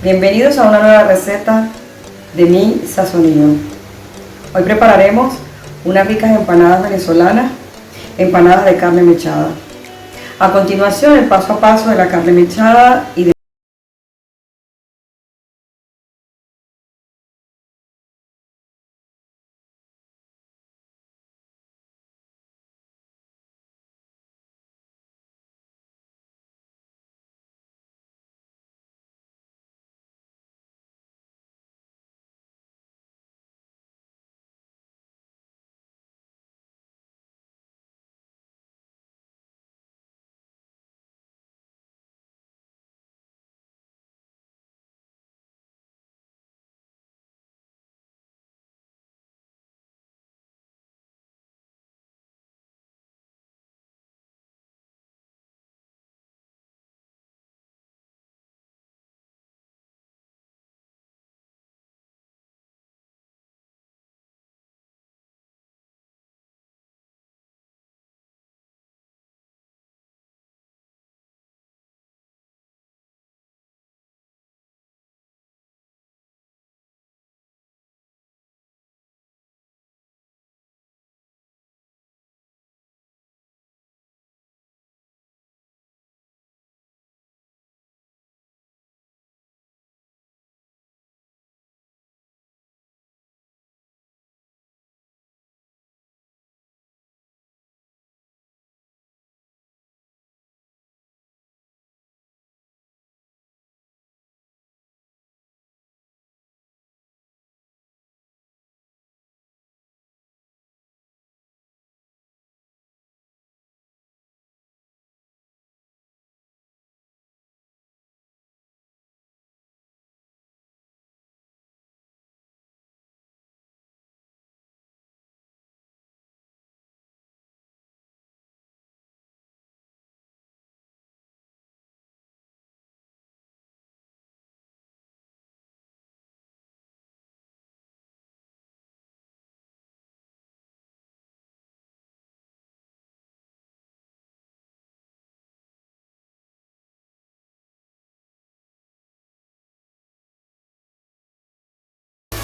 Bienvenidos a una nueva receta de Mi Sazonillo. Hoy prepararemos unas ricas empanadas venezolanas, empanadas de carne mechada. A continuación, el paso a paso de la carne mechada y de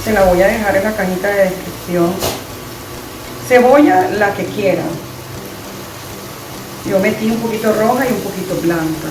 se la voy a dejar en la cajita de descripción. Cebolla, la que quieran. Yo metí un poquito roja y un poquito blanca.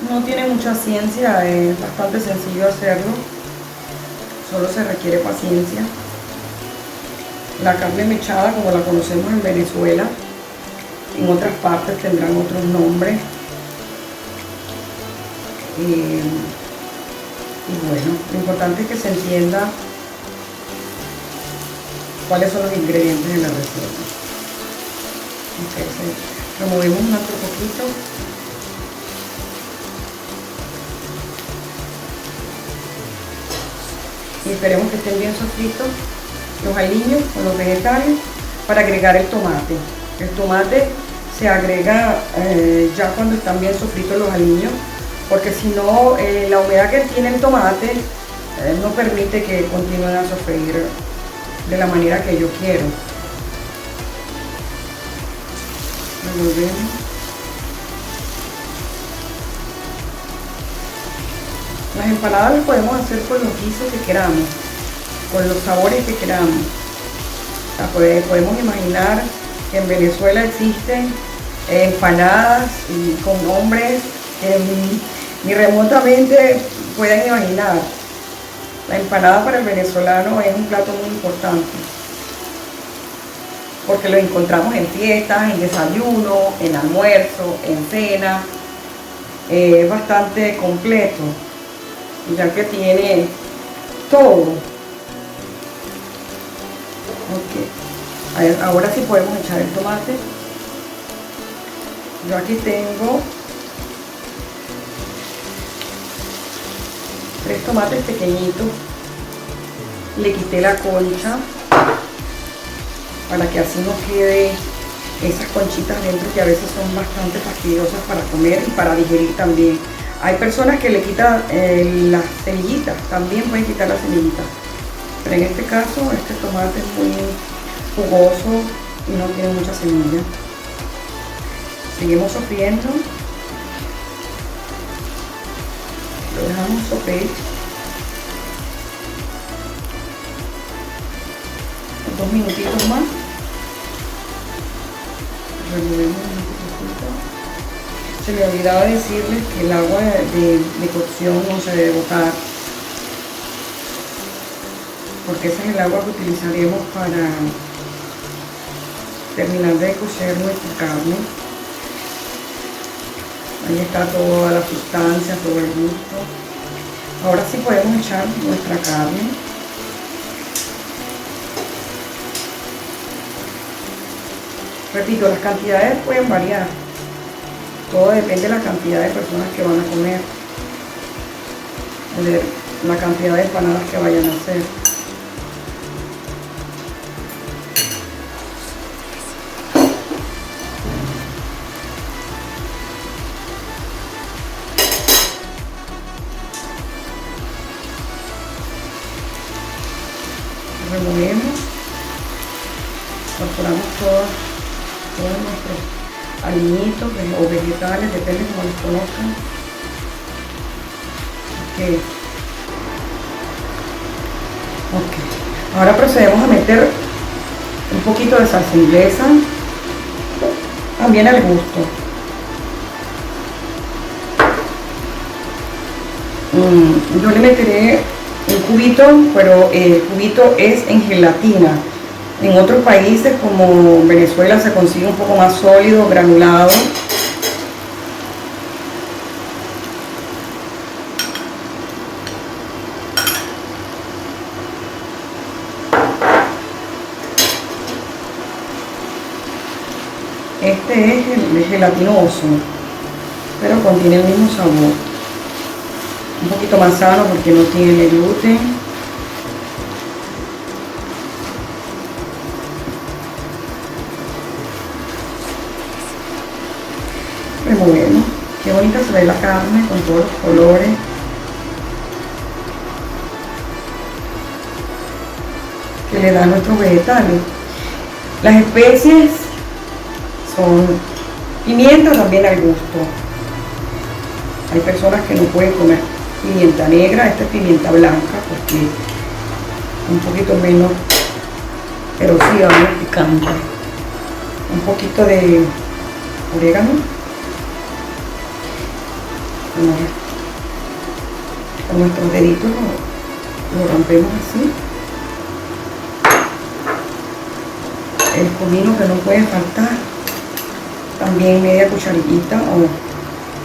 No tiene mucha ciencia, es bastante sencillo hacerlo, solo se requiere paciencia. La carne mechada, como la conocemos en Venezuela, en otras partes tendrán otros nombres. Y bueno, lo importante es que se entienda cuáles son los ingredientes de la receta. Entonces, removemos nuestro poquito. Y esperemos que estén bien sofritos los aliños con los vegetales para agregar el tomate. El tomate se agrega ya cuando están bien sofritos los aliños, porque si no, la humedad que tiene el tomate no permite que continúen a sofreír de la manera que yo quiero. Revolvemos. Las empanadas las podemos hacer con los guisos que queramos, con los sabores que queramos. O sea, podemos imaginar que en Venezuela existen empanadas y con nombres que ni remotamente pueden imaginar. La empanada para el venezolano es un plato muy importante, porque lo encontramos en fiestas, en desayuno, en almuerzo, en cena. Es bastante completo, ya que tiene todo. Okay. Ahora sí podemos echar el tomate. Yo aquí tengo 3 tomates pequeñitos. Le quité la concha para que así no quede esas conchitas dentro, que a veces son bastante fastidiosas para comer y para digerir también. Hay personas que le quitan las semillitas, también pueden quitar las semillitas, pero en este caso este tomate es muy jugoso y no tiene mucha semilla. Seguimos sofriendo, lo dejamos sofreír 2 minutitos más. Removemos un poquito. Se me olvidaba decirles que el agua de cocción no se debe botar, porque ese es el agua que utilizaremos para terminar de cocer nuestra carne. Ahí está toda la sustancia, todo el gusto. Ahora sí podemos echar nuestra carne. Repito, las cantidades pueden variar. Todo depende de la cantidad de personas que van a comer, de la cantidad de empanadas que vayan a hacer. Removemos, incorporamos todos nuestros aliñitos o vegetales, depende de cómo los conozcan. Ok. Ahora procedemos a meter un poquito de salsa inglesa, también al gusto. Yo le meteré un cubito, pero el cubito es en gelatina. En otros países como Venezuela se consigue un poco más sólido, granulado. Este es el gelatinoso, pero contiene el mismo sabor. Un poquito más sano porque no tiene gluten. Removemos. Qué bonita se ve la carne con todos los colores. Que le dan nuestros vegetales. Las especies son pimienta también al gusto. Hay personas que no pueden comer pimienta negra, esta es pimienta blanca porque es un poquito menos erosiva, menos picante. Un poquito de orégano. con nuestros deditos lo rompemos así. El comino que no puede faltar, también media cucharillita o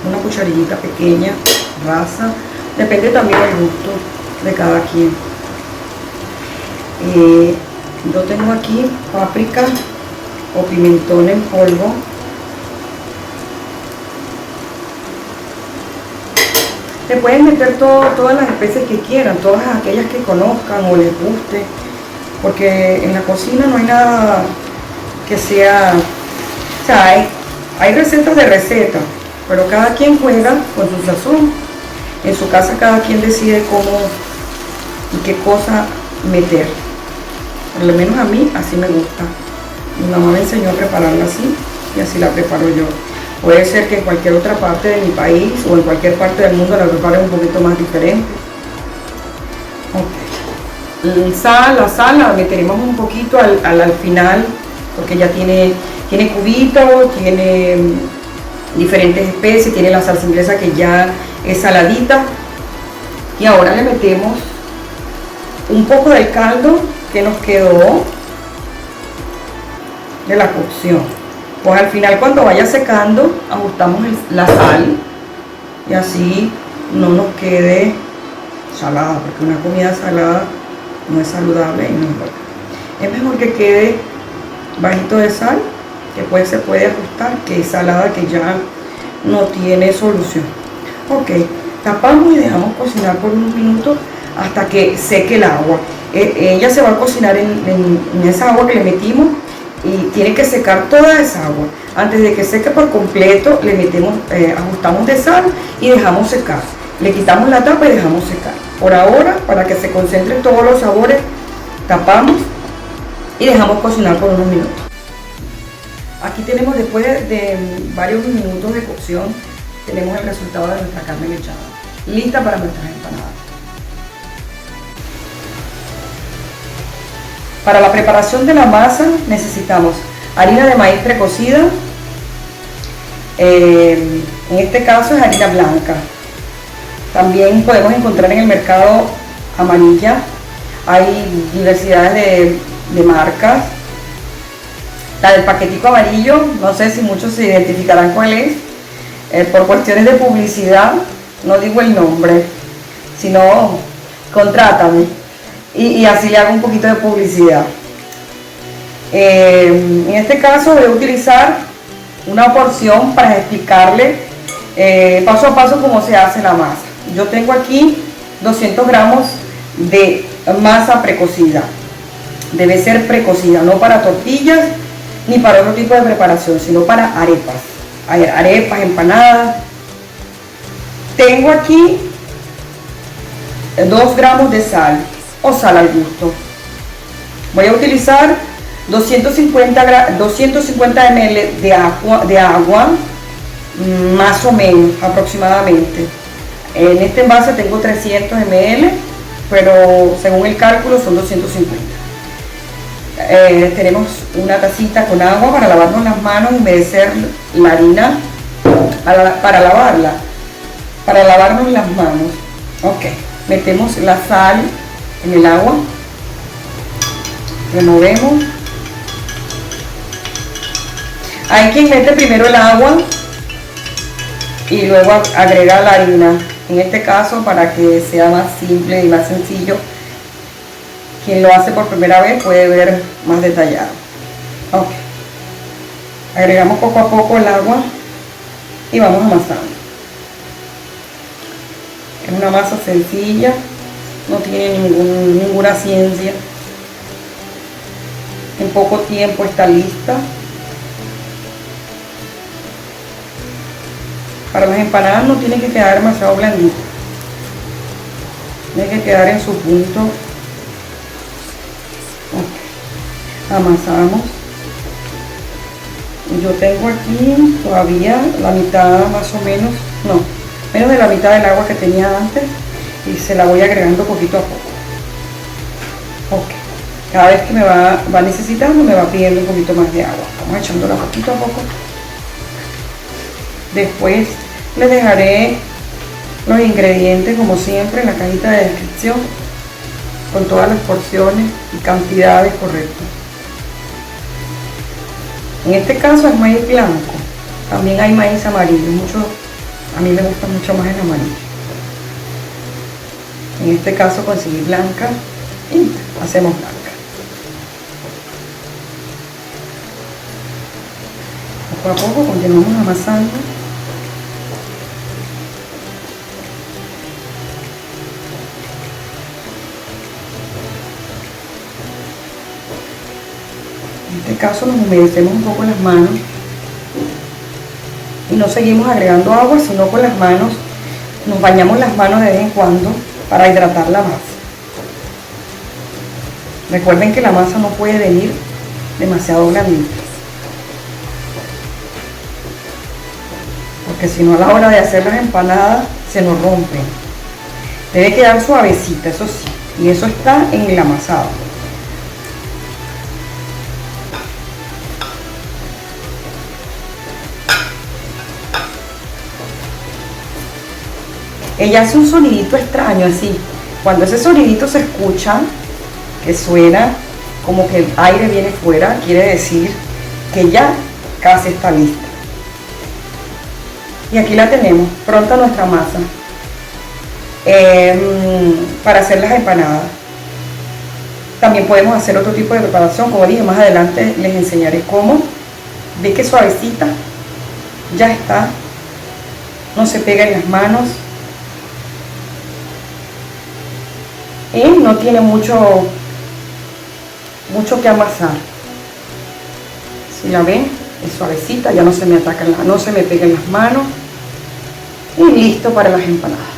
una cucharillita pequeña, rasa, depende también del gusto de cada quien. Yo tengo aquí páprica o pimentón en polvo. Le pueden meter todas las especies que quieran, todas aquellas que conozcan o les guste, porque en la cocina no hay nada que sea, o sea, hay recetas de recetas, pero cada quien juega con su sazón. En su casa cada quien decide cómo y qué cosa meter. Por lo menos a mí así me gusta. Mi mamá me enseñó a prepararla así y así la preparo yo. Puede ser que en cualquier otra parte de mi país o en cualquier parte del mundo la preparen un poquito más diferente. Okay. La sal la meteremos un poquito al final, porque ya tiene cubitos, tiene diferentes especies, tiene la salsa inglesa que ya es saladita. Y ahora le metemos un poco del caldo que nos quedó de la cocción. Pues al final, cuando vaya secando, ajustamos la sal y así no nos quede salada, porque una comida salada no es saludable y no es buena. Es mejor que quede bajito de sal, que pues se puede ajustar, que es salada, que ya no tiene solución. Ok, tapamos y dejamos cocinar por unos minutos hasta que seque el agua. Ella se va a cocinar en esa agua que le metimos y tiene que secar toda esa agua. Antes de que seque por completo, le metemos, ajustamos de sal y dejamos secar. Le quitamos la tapa y dejamos secar. Por ahora, para que se concentren todos los sabores, tapamos y dejamos cocinar por unos minutos. Aquí tenemos, después de varios minutos de cocción, tenemos el resultado de nuestra carne mechada, lista para nuestras empanadas. Para la preparación de la masa necesitamos harina de maíz precocida, en este caso es harina blanca. También podemos encontrar en el mercado amarilla, hay diversidades de marcas. La del paquetico amarillo, no sé si muchos se identificarán cuál es, por cuestiones de publicidad, no digo el nombre, sino contrátame y así le hago un poquito de publicidad. En este caso voy a utilizar una porción para explicarle paso a paso cómo se hace la masa. Yo tengo aquí 200 gramos de masa precocida. Debe ser precocida, no para tortillas ni para otro tipo de preparación, sino para arepas. Arepas, empanadas. Tengo aquí 2 gramos de sal o sal al gusto. Voy a utilizar 250 ml de agua, más o menos aproximadamente. En este envase tengo 300 ml, pero según el cálculo son 250. Tenemos una tacita con agua para lavarnos las manos, humedecer la harina para lavarnos las manos. Ok, metemos la sal en el agua, removemos. Hay quien mete primero el agua y luego agrega la harina. En este caso, para que sea más simple y más sencillo, quien lo hace por primera vez puede ver más detallado. Ok, agregamos poco a poco el agua y vamos amasando. Es una masa sencilla, no tiene ninguna ciencia. En poco tiempo está lista. Para las empanadas no tiene que quedar demasiado blandito, tiene que quedar en su punto. Okay. Amasamos. Yo tengo aquí todavía la mitad más o menos, no, menos de la mitad del agua que tenía antes, y se la voy agregando poquito a poco. Ok, cada vez que me va necesitando, me va pidiendo un poquito más de agua. Vamos echándola poquito a poco. Después le dejaré Los ingredientes, como siempre, en la cajita de descripción, con todas las porciones y cantidades correctas. En este caso es maíz blanco, también hay maíz amarillo, a mí me gusta mucho más el amarillo. En este caso conseguí blanca y hacemos blanca. Poco a poco continuamos amasando. En este caso nos humedecemos un poco las manos y no seguimos agregando agua, sino con las manos nos bañamos las manos de vez en cuando para hidratar la masa. Recuerden que la masa no puede venir demasiado blandita, porque si no a la hora de hacer las empanadas se nos rompen. Debe quedar suavecita, eso sí, y eso está en el amasado. Ella hace un sonidito extraño así. Cuando ese sonidito se escucha, que suena como que el aire viene fuera, quiere decir que ya casi está lista. Y aquí la tenemos, pronta nuestra masa para hacer las empanadas. También podemos hacer otro tipo de preparación, como dije, más adelante les enseñaré cómo. Ve que suavecita, ya está, no se pega en las manos y no tiene mucho que amasar. Si la ven, es suavecita, ya no se me ataca, no se me pega en las manos y listo para las empanadas.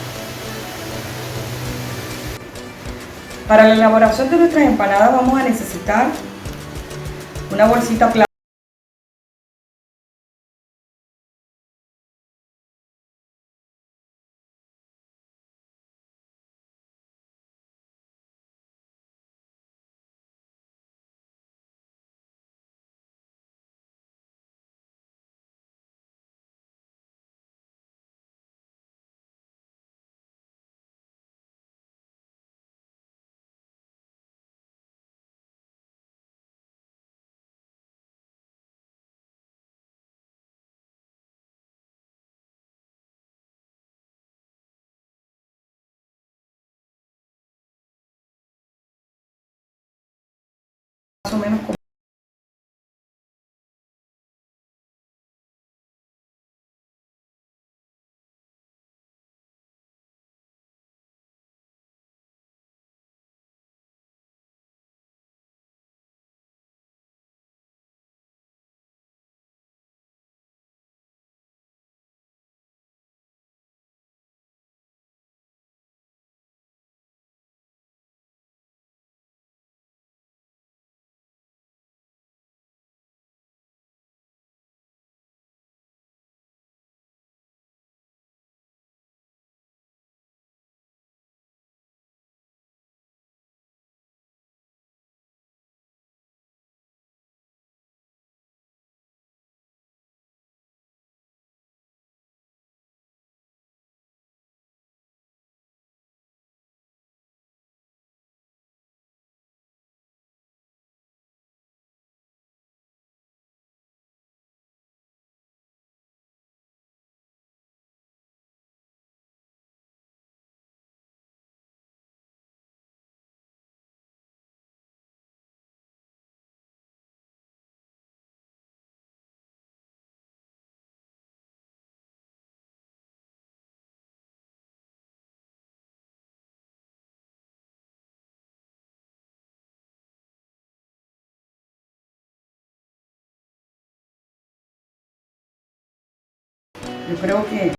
Para la elaboración de nuestras empanadas vamos a necesitar una bolsita plana. Más o menos como yo creo que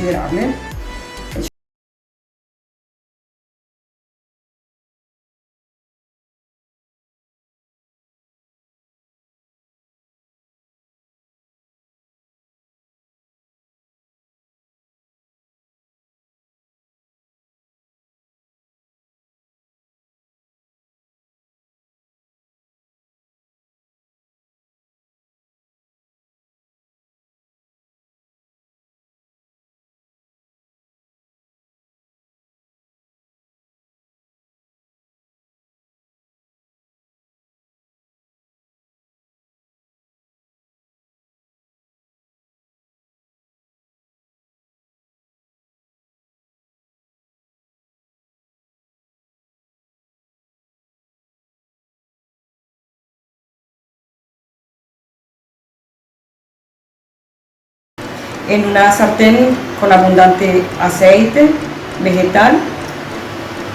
considerable. En una sartén con abundante aceite vegetal,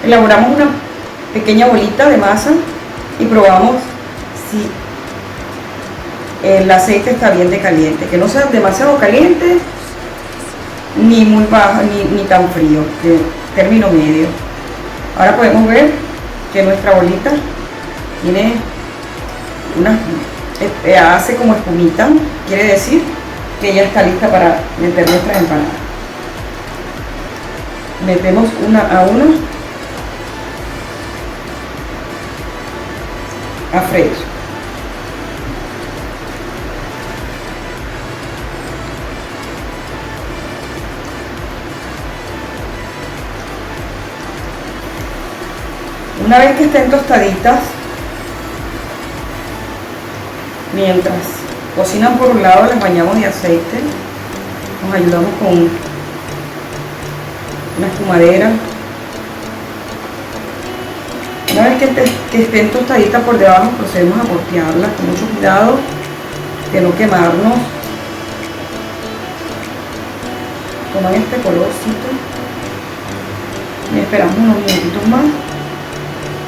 elaboramos una pequeña bolita de masa y probamos si el aceite está bien de caliente, que no sea demasiado caliente ni muy bajo ni tan frío, que término medio. Ahora podemos ver que nuestra bolita tiene hace como espumita, quiere decir que ya está lista para meter nuestras empanadas. Metemos una a una a freír. Una vez que estén tostaditas, mientras cocinan por un lado, las bañamos de aceite, nos ayudamos con una espumadera. Una vez que estén tostaditas por debajo, procedemos a voltearlas con mucho cuidado de no quemarnos. Toman este colorcito y esperamos unos minutitos más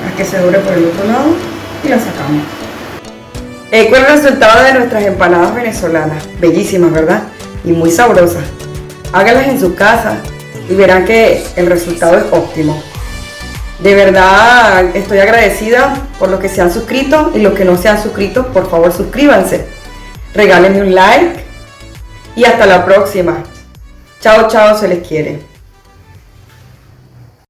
a que se dore por el otro lado y la sacamos. Fue el resultado de nuestras empanadas venezolanas, bellísimas, ¿verdad? Y muy sabrosas. Háganlas en su casa y verán que el resultado es óptimo. De verdad estoy agradecida por los que se han suscrito y los que no se han suscrito, por favor suscríbanse. Regálenme un like y hasta la próxima. Chao, chao, se les quiere.